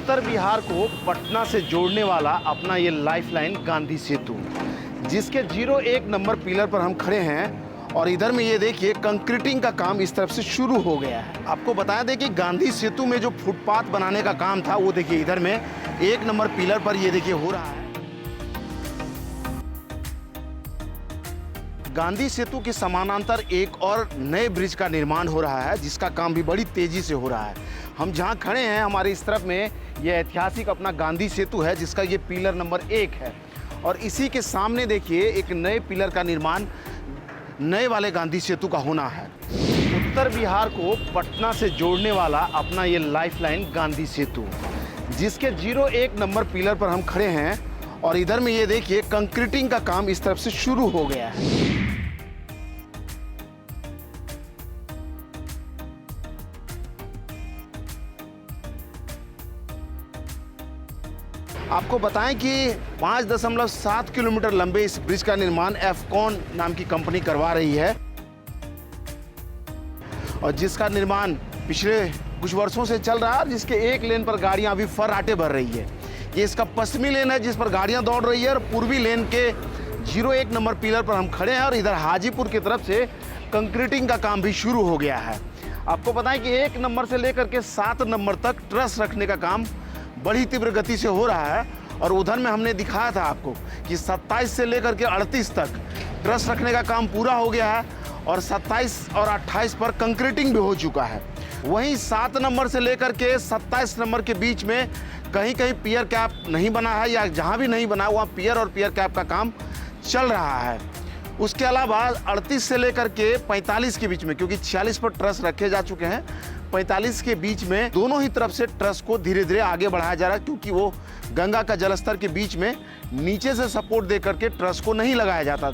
उत्तर बिहार को पटना से जोड़ने वाला अपना ये लाइफलाइन गांधी सेतु, जिसके 01 नंबर पिलर पर हम खड़े हैं। और इधर में ये देखिए कंक्रीटिंग का काम इस तरफ से शुरू हो गया है। आपको बता दें कि गांधी सेतु में जो फुटपाथ बनाने का काम था वो देखिए इधर में 1 नंबर पिलर पर ये देखिए हो रहा है। गांधी सेतु के समानांतर एक और नए ब्रिज का निर्माण हो रहा है, जिसका काम भी बड़ी तेजी से हो रहा है। हम जहां खड़े हैं हमारे इस तरफ में ये ऐतिहासिक अपना गांधी सेतु है, जिसका ये पिलर नंबर 1 है। और इसी के सामने देखिए एक नए पिलर का निर्माण नए वाले गांधी सेतु का होना है। उत्तर बिहार को पटना से जोड़ने वाला अपना ये लाइफलाइन गांधी सेतु, जिसके 01 नंबर पिलर पर हम खड़े हैं। और इधर में ये देखिए कंक्रीटिंग का काम इस तरफ से शुरू हो गया है। आपको बताएं कि 5.7 किलोमीटर लंबे इस ब्रिज का निर्माण एफकॉन नाम की कंपनी करवा रही है, और जिसका निर्माण पिछले कुछ वर्षों से चल रहा है, जिसके एक लेन पर गाड़ियां अभी फर्राटे भर रही है। ये इसका पश्चिमी लेन है जिस पर गाड़ियां दौड़ रही है, और पूर्वी लेन के 01 नंबर पिलर पर हम खड़े हैं। और इधर हाजीपुर की तरफ से कंक्रीटिंग का काम भी शुरू हो गया है। आपको बताएं कि 1 नंबर से लेकर के 7 नंबर तक ट्रस रखने का काम बड़ी तीव्र गति से हो रहा है। और उधर में हमने दिखाया था आपको कि 27 से लेकर के 38 तक ट्रस रखने का काम पूरा हो गया है, और 27 और 28 पर कंक्रीटिंग भी हो चुका है। वहीं 7 नंबर से लेकर के 27 नंबर के बीच में कहीं कहीं पियर कैप नहीं बना है, या जहां भी नहीं बना वहाँ पियर और पियर कैप का काम चल रहा है। उसके अलावा 38 से लेकर के 45 के बीच में, क्योंकि 46 पर ट्रस रखे जा चुके हैं, 45 के बीच में दोनों ही तरफ से ट्रस को धीरे धीरे आगे बढ़ाया जा रहा है, क्योंकि वो गंगा का जलस्तर के बीच में नीचे से सपोर्ट दे करके ट्रस को नहीं लगाया जाता।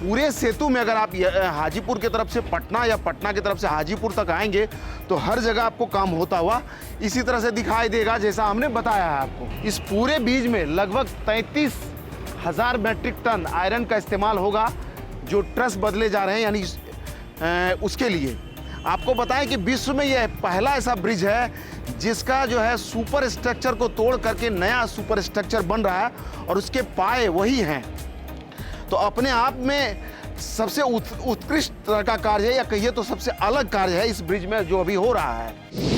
पूरे सेतु में अगर आप हाजीपुर की तरफ से पटना या पटना की तरफ से हाजीपुर तक आएंगे तो हर जगह आपको काम होता हुआ इसी तरह से दिखाई देगा, जैसा हमने बताया है आपको। इस पूरे बीज में लगभग 33,000 मैट्रिक टन आयरन का इस्तेमाल होगा, जो ट्रस बदले जा रहे हैं, यानी उसके लिए। आपको बताएं कि विश्व में यह पहला ऐसा ब्रिज है जिसका जो है सुपर स्ट्रक्चर को तोड़ करके नया सुपर स्ट्रक्चर बन रहा है, और उसके पाए वही हैं। तो अपने आप में सबसे उत्कृष्ट तरह का कार्य है, या कहिए तो सबसे अलग कार्य है इस ब्रिज में जो अभी हो रहा है।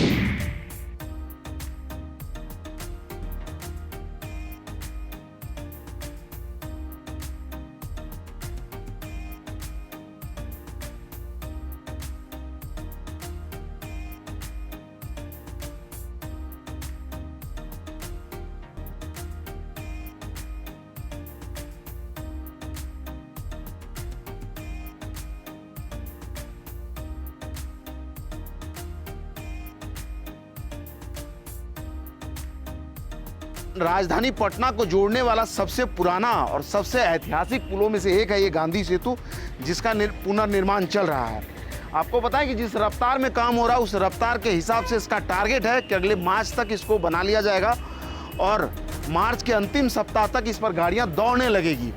राजधानी पटना को जोड़ने वाला सबसे पुराना और सबसे ऐतिहासिक पुलों में से एक है ये गांधी सेतु, जिसका पुनर्निर्माण चल रहा है। आपको पता है कि जिस रफ्तार में काम हो रहा है उस रफ्तार के हिसाब से इसका टारगेट है कि अगले मार्च तक इसको बना लिया जाएगा, और मार्च के अंतिम सप्ताह तक इस पर गाड़ियां दौड़ने लगेगी।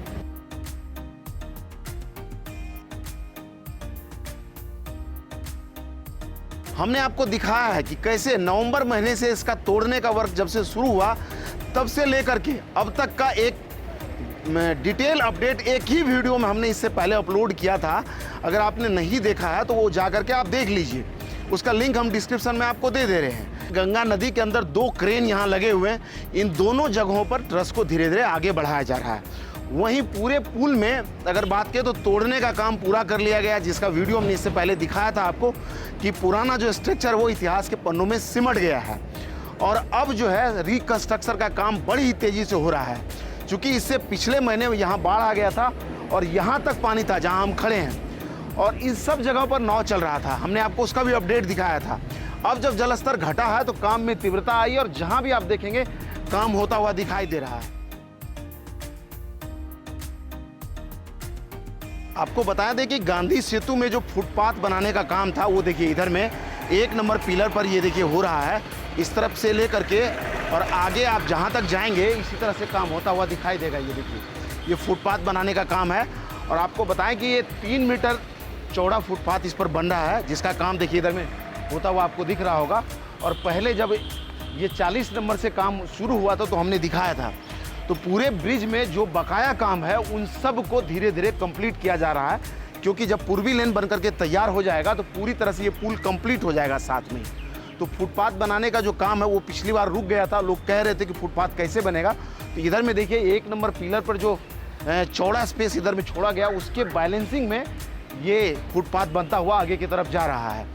हमने आपको दिखाया है कि कैसे नवंबर महीने से इसका तोड़ने का वर्क जब से शुरू हुआ तब से लेकर के अब तक का एक डिटेल अपडेट एक ही वीडियो में हमने इससे पहले अपलोड किया था। अगर आपने नहीं देखा है तो वो जा करके आप देख लीजिए, उसका लिंक हम डिस्क्रिप्शन में आपको दे रहे हैं। गंगा नदी के अंदर 2 क्रेन यहाँ लगे हुए हैं, इन दोनों जगहों पर ट्रस को धीरे धीरे आगे बढ़ाया जा रहा है। वहीं पूरे पुल में अगर बात करें तो तोड़ने का काम पूरा कर लिया गया, जिसका वीडियो हमने इससे पहले दिखाया था आपको कि पुराना जो स्ट्रक्चर वो इतिहास के पन्नों में सिमट गया है। और अब जो है रिकंस्ट्रक्शन का काम बड़ी ही तेजी से हो रहा है, क्योंकि इससे पिछले महीने में यहाँ बाढ़ आ गया था और यहाँ तक पानी था जहाँ हम खड़े हैं, और इन सब जगहों पर नाव चल रहा था। हमने आपको उसका भी अपडेट दिखाया था। अब जब जलस्तर घटा है तो काम में तीव्रता आई, और जहाँ भी आप देखेंगे काम होता हुआ दिखाई दे रहा है। आपको बता दें कि गांधी सेतु में जो फुटपाथ बनाने का काम था वो देखिए इधर में 1 नंबर पिलर पर ये देखिए हो रहा है, इस तरफ से लेकर के और आगे आप जहाँ तक जाएंगे इसी तरह से काम होता हुआ दिखाई देगा। ये देखिए ये फुटपाथ बनाने का काम है। और आपको बताएं कि ये 3 मीटर चौड़ा फुटपाथ इस पर बन रहा है, जिसका काम देखिए इधर में होता हुआ आपको दिख रहा होगा। और पहले जब ये 40 नंबर से काम शुरू हुआ था तो हमने दिखाया था। तो पूरे ब्रिज में जो बकाया काम है उन सब को धीरे धीरे कंप्लीट किया जा रहा है, क्योंकि जब पूर्वी लेन बन करके तैयार हो जाएगा तो पूरी तरह से ये पुल कंप्लीट हो जाएगा साथ में। तो फुटपाथ बनाने का जो काम है वो पिछली बार रुक गया था, लोग कह रहे थे कि फुटपाथ कैसे बनेगा। तो इधर में देखिए 1 नंबर पिलर पर जो चौड़ा स्पेस इधर में छोड़ा गया, उसके बैलेंसिंग में ये फुटपाथ बनता हुआ आगे की तरफ जा रहा है।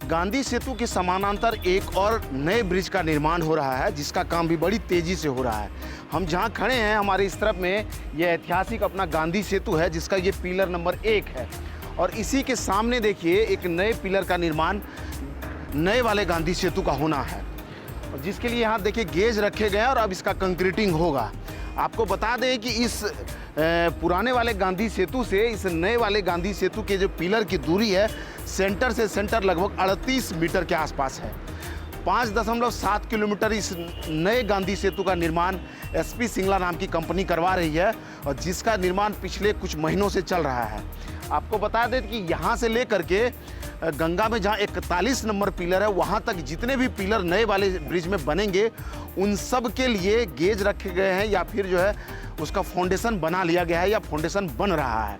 गांधी सेतु के समानांतर एक और नए ब्रिज का निर्माण हो रहा है, जिसका काम भी बड़ी तेजी से हो रहा है। हम जहां खड़े हैं हमारे इस तरफ में यह ऐतिहासिक अपना गांधी सेतु है, जिसका ये पिलर नंबर 1 है। और इसी के सामने देखिए एक नए पिलर का निर्माण नए वाले गांधी सेतु का होना है, और जिसके लिए यहाँ देखिए गेज रखे गए हैं और अब इसका कंक्रीटिंग होगा। आपको बता दें कि इस पुराने वाले गांधी सेतु से इस नए वाले गांधी सेतु के जो पिलर की दूरी है सेंटर से सेंटर लगभग 38 मीटर के आसपास है। 5.7 किलोमीटर इस नए गांधी सेतु का निर्माण एसपी सिंगला नाम की कंपनी करवा रही है, और जिसका निर्माण पिछले कुछ महीनों से चल रहा है। आपको बता दें कि यहाँ से लेकर के गंगा में जहाँ 41 नंबर पिलर है वहाँ तक जितने भी पिलर नए वाले ब्रिज में बनेंगे उन सब के लिए गेज रखे गए हैं, या फिर जो है उसका फाउंडेशन बना लिया गया है या फाउंडेशन बन रहा है।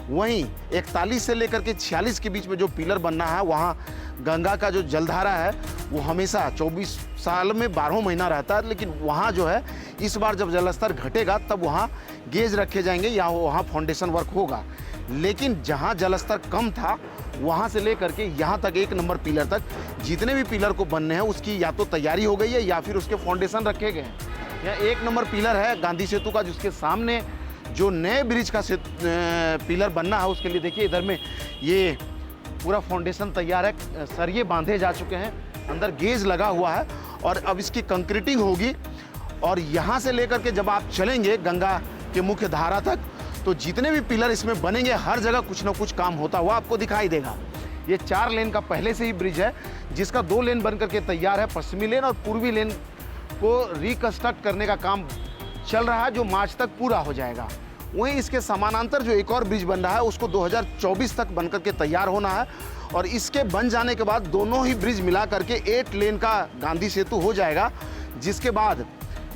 वहीं 41 से लेकर के 46 के बीच में जो पिलर बनना है वहाँ गंगा का जो जलधारा है वो हमेशा 24 साल में 12 महीना रहता है, लेकिन वहाँ जो है इस बार जब जलस्तर घटेगा तब वहाँ गेज रखे जाएंगे या वहाँ फाउंडेशन वर्क होगा। लेकिन जहाँ जलस्तर कम था वहाँ से लेकर के यहाँ तक 1 नंबर पिलर तक जितने भी पिलर को बनने हैं उसकी या तो तैयारी हो गई है या फिर उसके फाउंडेशन रखे गए हैं। यह 1 नंबर पिलर है गांधी सेतु का, जिसके सामने जो नए ब्रिज का पिलर बनना है उसके लिए देखिए इधर में ये पूरा फाउंडेशन तैयार है, सरिये बांधे जा चुके हैं, अंदर गेज लगा हुआ है और अब इसकी कंक्रीटिंग होगी। और यहाँ से लेकर के जब आप चलेंगे गंगा के मुख्य धारा तक तो जितने भी पिलर इसमें बनेंगे हर जगह कुछ ना कुछ काम होता हुआ आपको दिखाई देगा। ये 4 लेन का पहले से ही ब्रिज है, जिसका 2 लेन बन करके तैयार है। पश्चिमी लेन और पूर्वी लेन को रिकंस्ट्रक्ट करने का काम चल रहा है, जो मार्च तक पूरा हो जाएगा। वहीं इसके समानांतर जो एक और ब्रिज बन रहा है उसको 2024 तक बनकर के तैयार होना है, और इसके बन जाने के बाद दोनों ही ब्रिज मिला करके 8 लेन का गांधी सेतु हो जाएगा, जिसके बाद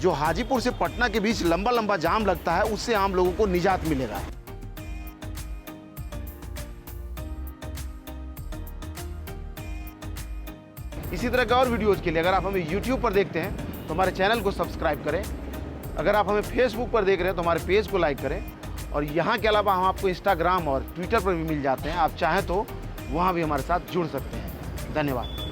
जो हाजीपुर से पटना के बीच लंबा लंबा जाम लगता है उससे आम लोगों को निजात मिलेगा। इसी तरह के और वीडियोज़ के लिए अगर आप हमें YouTube पर देखते हैं तो हमारे चैनल को सब्सक्राइब करें। अगर आप हमें Facebook पर देख रहे हैं तो हमारे पेज को लाइक करें। और यहाँ के अलावा हम आपको Instagram और Twitter पर भी मिल जाते हैं, आप चाहें तो वहाँ भी हमारे साथ जुड़ सकते हैं। धन्यवाद।